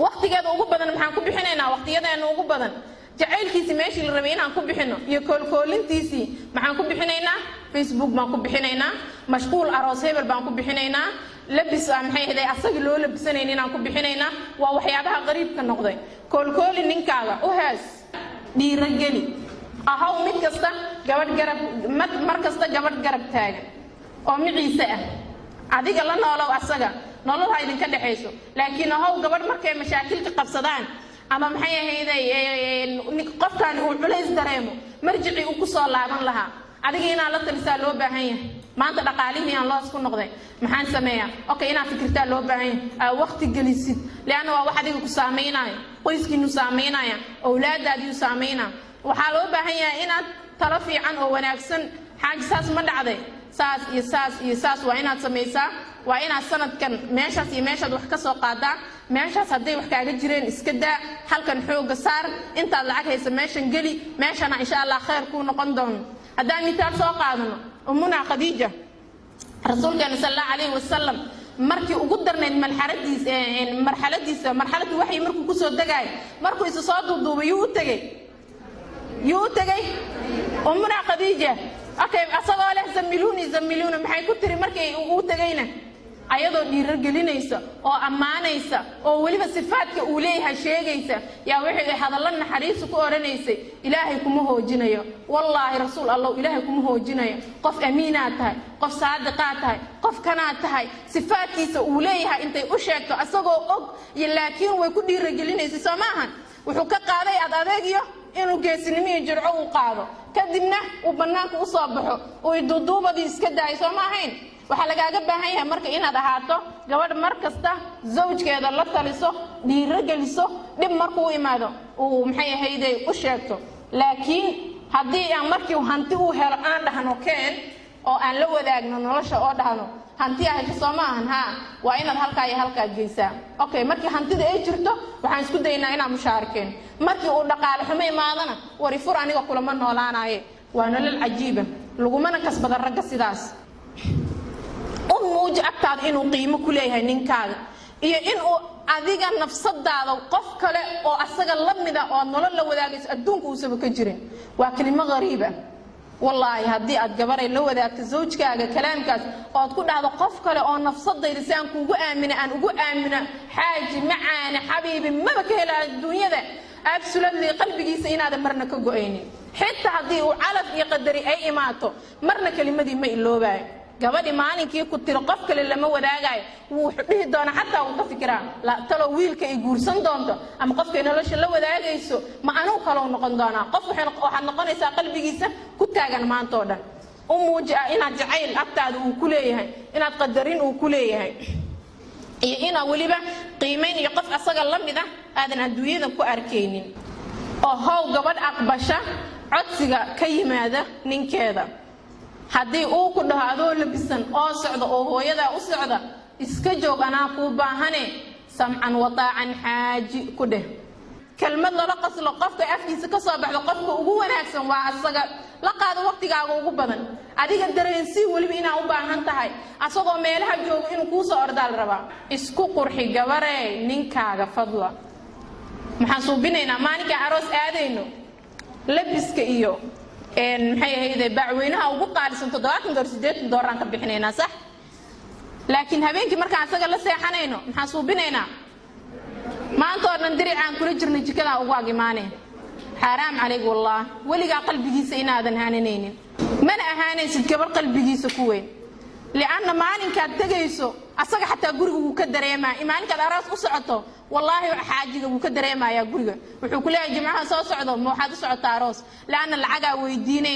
waqtigeeda ugu badan maxaan ku bixinaynaa waqtiyadeena ugu badan jacaylkiisi meeshii la rabay inaan ku bixino iyo koolkoolintiisii maxaan ku bixinaynaa Facebook baan ku bixinaynaa mashquul aroos hebel baan ku bixinaynaa labis maxay ahayd asaga loo labisanayn inaan ku bixinaynaa waa waxyaabaha qariibka noqday koolkooli ninkaaga u hees dhiirageli ahaw mid kasta gabadh garab mar kasta gabadh garab taagan oo miciise ah adiga la noolow asaga nolol ha idinka dhaxayso laakiin ahaw gabadh markay mashaakilka qabsadaan ama maxay ahayd qofkan uu culays dareemo marjici uu ku soo laaban lahaa adiga inaan la talisaa loo baahan yahay maanta dhaqaalihii aan loos ku noqday maxaan sameeyaa okay inaan fikirtaa loo baahan yahay waqti gelisid laana waa wax adiga ku saameynaayo qoyskiinu saameynaya awlaadaadii saameynaa waxaa loo baahan yahay inaad talo fiican oo wanaagsan xaaj saas ma dhacday saas iyo saas waa inaad sameysaa waa inaad sanadkan meeshaas iyo meeshaad wax ka soo qaadaa meeshaas hadday wax kaaga jireen iska daa halkan xooga saar intaad lacag haysa meeshan geli meeshana insha Allah khayr ku noqon doono haddaan mitaal soo qaadano ummuna Khadiija rasuulkeena sallallahu alayhi wasallam markii ugu darneed marxaladiisa waxay markuu ku soo dagaay markuu isu soo duuduubay yuu tagay ummuna Khadiija okay asagoo leh zamiluni maxay ku tiri markii uu tagayna ayadoo dhiirigelinaysa oo ammaanaysa oo waliba sifaadka uu leeyahay sheegaysa yaa wixii hadallan naxariis ku oranaysay ilaahay kuma hoojinayo wallahi rasuul allah ilaahay kuma hoojinayo qof amiina tahay qof saadiqa tahay qof kana tahay sifaadkiisa uu leeyahay intay u sheegto asagoo og laakiin way ku dhiirigelinaysa Soomahan wuxuu ka qaaday adeegiyo inuu geesinimo iyo jirco u qaado kadibna uu banaanka u soo baxo oo duuduubadii iska daayo Soomahayn waxa lagaaga baahan yahay marka inaad ahaato gabadh markasta zawjkeeda la taliso dhiirigeliso dib markuu imaado oo maxay ahaydey u sheegto laakiin hadii aan markii hanti uu helo aan dhahno keen oo aan la wadaagno nolosha oo dhahno hanti ay Soomahan ha waa inaad halkaa geysaa okay markii hantida ay jirto waxaan isku daynaa inaan mushaarikeen markii uu dhaqaale xumo imaadana wari fur aniga kulama noolaanaye waa nolol cajiiba lagumana kasbada ragga sidaas muuj agtaad inuu qiimo ku leeyahay ninkaaga iyo inuu adiga nafsadaada qof kale oo asaga la mid ah oo nolol la wadaagayso adduunka uu sabab ka jirin waa kelimo qariiba wallahi hadii aad gabaray la wadaagto zawjkaaga kalaamkaas oo aad ku dhahdo qof kale oo nafsadayda si aan kuugu aan ugu aamina xaaji macaana xabiibi maba ka helaa adduunyada absolutely qalbigiisa inaad marna ka go'aynin xitaa hadii uu calaf iyo qadari ay imaato marna kalimadii ma iloobaay gabadhi maalinkii ku tiro qof kale lama wadaagayo wuu dhihi doona xataa uu ka fikiraa la talo wiilka ay guursan doonto ama qofka nolosha la wadaagayso ma anuu kale noqon doona qof waxaad noqonaysaa qalbigiisa ku taagan maanta oo dhan muujiya inaad jacayl agtaada uu ku leeyahay inaad qadarin uu ku leeyahay iyo ina waliba qiimeyn iyo qof asaga la mid ah aadan adduunyada ku arkaynin oo how gabadh aqbasha codsiga ka yimaada ninkeeda hadii uu ku dhaado labisan oo socdo oo hooyada u socda iska joog anaa ku baahane samcan wataacan xaaji ku dheh kelmad la qaslo qofka afkiisa ka soo baxdo qofka ugu wanaagsan waa asaga la qaado waqtigaaga ugu badan adiga dareensi waliba inaa u baahan tahay asagoo meelaha joogo inuu ku soo ordaal raba isku qurxi gabarey ninkaaga fadla maxaan suubinaynaa maalinka aroos aadayno labiska iyo maxay ahayd bacweynaha ugu qaalisan $7 aan ka bixinayna sax laakiin habeenkii marka asaga la seexanayno maxaan suubinaynaa maanta oo dhan diricaan kula jirnay jikada ugu agimaaneen xaraam calayk wallah waliga qalbigiisa inaadan haananaynin mana ahaanaysid gabar qalbigiisa ku weyn لأن مالك تجيسو أصدق حتى جورج وكدريما مالك الأراس أسعته والله حاجة وكدريما يا جورج وحكولها جماعة صعدوا مو حد صعد تاروس لأن العجا ويديني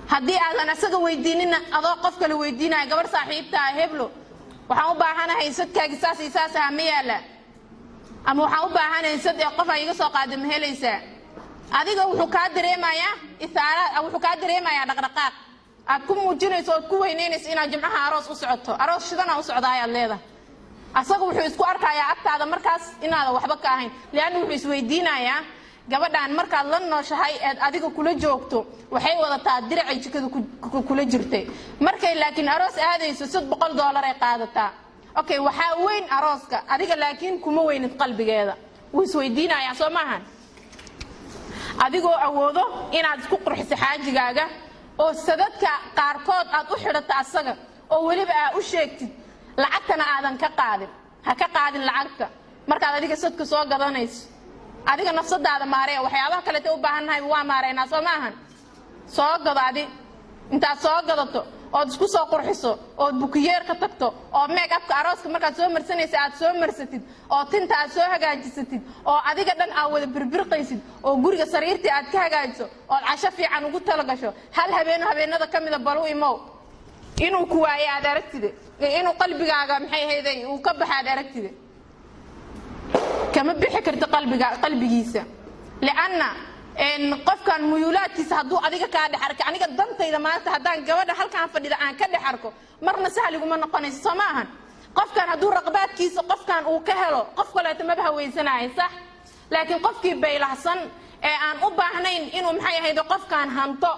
هدي أنا أصدق ويديننا أضاقف كل ويدينا جبر صاحب تاهبله وحاول بحنا هيسد كجساس إساس هميلا أما وحاول بحنا يسد يقف يجلس قادم هليسا هذه وحكادريما يا إثارة أو حكادريما يا دقدقاق أكون موجودة صوت كوينين إن جمعها أراس أسعته أراس شدنا أسعد هاي الليلة أصدق وحيسكو أركا يا أكتا هذا مركز إن هذا وحبك هين لأنه وحيسويدينا يا قبل أن مركز لنا شهاي أديك كل جوكتو وحي وضع تعدير عيش كده كل جرتي مركز لكن أراس هذا يسد $100 قادتا okay waxa weyn arooska adiga laakiin kuma weynid qalbigeeda wuu isweydiinayaa soo maahan adigoo awoodo inaad isku qurxiso xaajigaaga oo sadadka qaarkood aad u xidhato asaga oo waliba aad u sheegtid lacagtana aadan ka qaadin ha ka qaadin lacagta markaad adiga sadka soo gadanayso adiga nafsadaada maareeya waxyaabaha kale u baahannahay waa maareynaa soo maahan soo gadaadi intaad soo gadato oo isku soo qurxiso oo bukiyeer ka tagto oo make upka arooska markaad soo marsanaysa aad soo marsatid oo tinta aad soo hagaajisatid oo adiga dhan aad wada birbirqaysid oo guriga sariirtii aad ka hagaajiso oo casho fiican ugu talagasho hal habeenada kamida balu imow inuu ku waayo aad aragtide inuu qalbigaaga maxay hayday uu ka baxaad aragtide kama bixi karto qalbigiisa lianna qofkan muyulaadkiisa hadduu adiga ka dhaxarka aniga dantayda maanta haddaan gabadha halkaan fadhida aan ka dhaxarko marna sahliguma noqonayso soo maahan qofkan hadduu raqbaadkiisa qofkan uu ka helo qof kaleeto maba haweysanahay sax laakiin qofkii baylahsan ee aan u baahnayn inuu maxay ahaydo qofkan hanto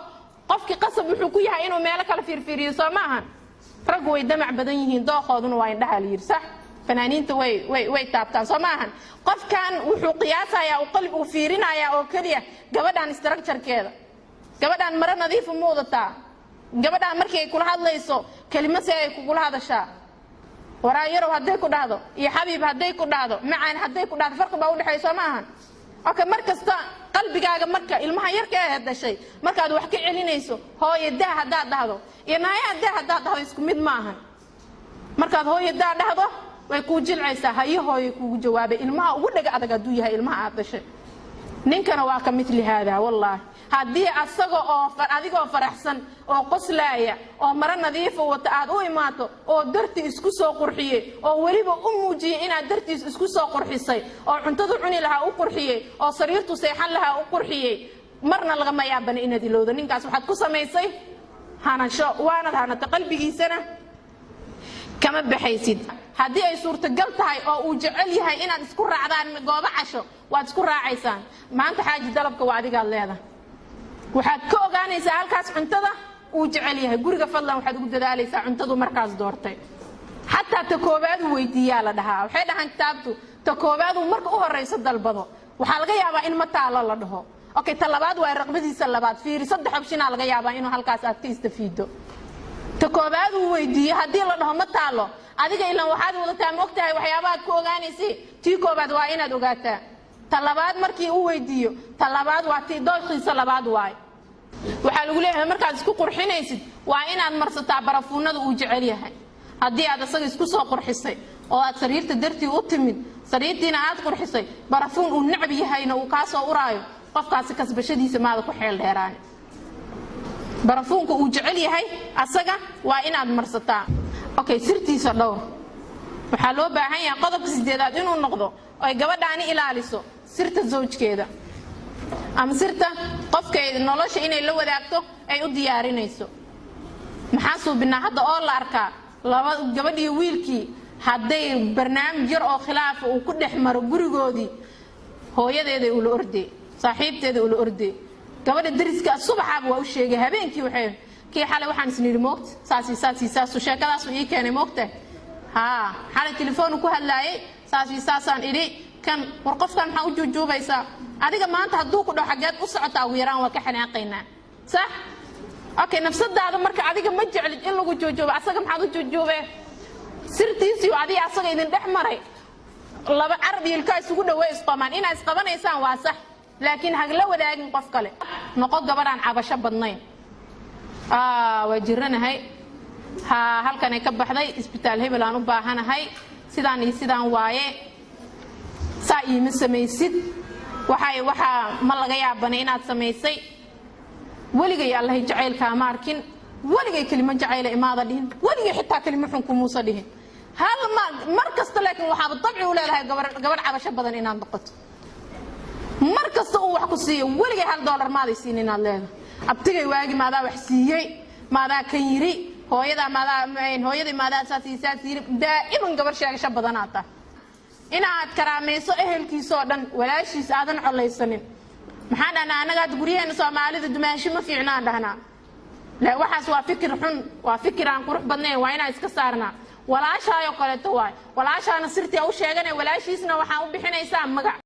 qofkii qasab wuxuu ku yahay inuu meelo kala fiirfiiriyo soo maahan rag way damac badan yihiin dooqooduna waa indhaha la yiri sax fanaaniinta way taabtaan soo maahan qofkan wuxuu qiyaasayaa oo qalbi uu fiirinayaa oo kaliya gabadhan structure-keeda gabadhan mara nadiif u muudataa gabadhan markii ay kula hadlayso kelmad ay kula hadashaa waraayaro haday ku dhahdo iyo xabiib haday ku dhahdo macaan haday ku dhahdo farqi baa u dhaxay soo maahan okay markasta qalbigaaga marka ilmaha yarka ee dhashay markaad wax ka celinayso hooyadaa hadaa dhahdo iyo naayadaa hadaa dhahdo isku mid maahan markaad hooyadaa dhahdo way ku jilcaysaa hayo hooyo kugu jawaabay ilmaha ugu dhaga adag aduu yahay ilmaha aad dhashay ninkana waa ka mid hada wallahi hadii asaga oo adigoo faraxsan oo qoslaaya oo mara nadiif wata aad u imaato oo darti isku soo qurxiyay oo waliba u muujiyay inaad dartiis isku soo qurxisay oo cuntada cuni lahaa u qurxiyay oo sariirtu seexan lahaa u qurxiyay marna laga ma yaabana inaad ilowdo ninkaas waxaad ku samaysay hanasho waanad hanata qalbigiisana kama baxaysid haddii ay suurtagal tahay oo uu jecel yahay inaad isku raacdaan goobo casho waad isku raacaysaan maanta xaaji dalabka waa adiga leedahay waxaad ka ogaanaysaa halkaas cuntada uu jecel yahay guriga fadlan waxaad ugu dadaalaysaa cuntadu markaas doortay xataa ta koobaad weydiiyaa la dhahaa waxay dhahan kitaabtu ta koobaad marka u horeyso dalbado waxaa laga yaabaa in ma taalo la dhaho okay ta labaad waa raqbadiisa labaad fiiri saddex option laga yaabaa inuu halkaas aad ka istafiido ta koobaad weydiiyo hadii la dhaho ma taalo adiga ilaa waxaad wadataa ma ogtahay waxyaabaha ku ogaanaysay tii koobaad waa inaad ogaataa ta labaad markii uu weydiiyo ta labaad waa tii dooshiisa labaad waay waxa lagu leeyahay markaad isku qurxinaysid waa inaad marsataa barafuunada uu jecel yahay hadii aad asaga isku soo qurxisay oo aad sariirta dartii u timid sariirtiina aad qurxisay barafuun uu nacab yahayna uu ka soo uraayo qofkaasi kasbashadiisa maada ku xeel dheeraan barafuunka uu jecel yahay asaga waa inaad marsataa okay sirtiisa dhowr waxa loo baahan yahay qodobka 8aad inuu noqdo ay gabadhaani ilaaliso sirta zawjkeeda ama sirta qofkeeda nolosha inay la wadaagto ay u diyaarinayso maxaa suubinaa hadda oo la arkaa laba gabadhii wiilkii haday barnaamij yar oo khilaaf uu ku dhex maro gurigoodii hooyadeeda uu la orday saaxiibteeda uu la orday gabadha dariska subaxaaba waa u sheegay habeenkii waxay kii xalay waxaan isniiri moogta saasi sheekadaas ii keenay moogta xalay telefoon ku hadlaayay saasaan idhi kan war qofkan maxaa u joojuubaysaa adiga maanta hadduu ku dhaw xageed u socotaa ugu yaraan waa ka xanaaqaynaa sax okay nafsadaada marka adiga ma jeclid in lagu joojoobo asaga maxaad u joojoobee sirtiisii adiga asaga idin dhex maray laba carab iyo ilka isugu dhaweey isqamaan inaa isqabanaysaan waa sax laakiin hagla wadaagin qof kale noqo gabadhaan cabasho badnayn waa jiranahay halkan ay ka baxday isbitaal hebel aan u baahanahay sidaan iyo sidaan waaye saa iima samaysid waxa ma laga yaabana inaad samaysay waligay allah jacaylka ma arkin waligay kelimo jacayl imaada dhihin waligay xitaa kelimo xun ku muusa dhihin hal mar kasta laakiin waxa dabci u leedahay gabadh cabasho badan inaad noqoto mar kasta uu wax ku siiyo waligay $1 maad siin inaad leedahay abtigay waagi maadaa wax siiyay maadaa kan yiri hooyada maadaa saasiisaa yiri daa'iman gabar sheegasho badanaata inaad karaamayso ehelkiisa oo dhan walaashiis aadan colaysanin maxaan ana anaga guriyeena Soomaalida dumaashi ma fiicnaan dhahnaa la waxaas waa fikir xun waa fikir aan qurux badnayn waa inaan iska saarnaa walaashaayoo kaleeto waay walaashaana sirtii u sheeganay walaashiisna waxaa u bixinaysaa magac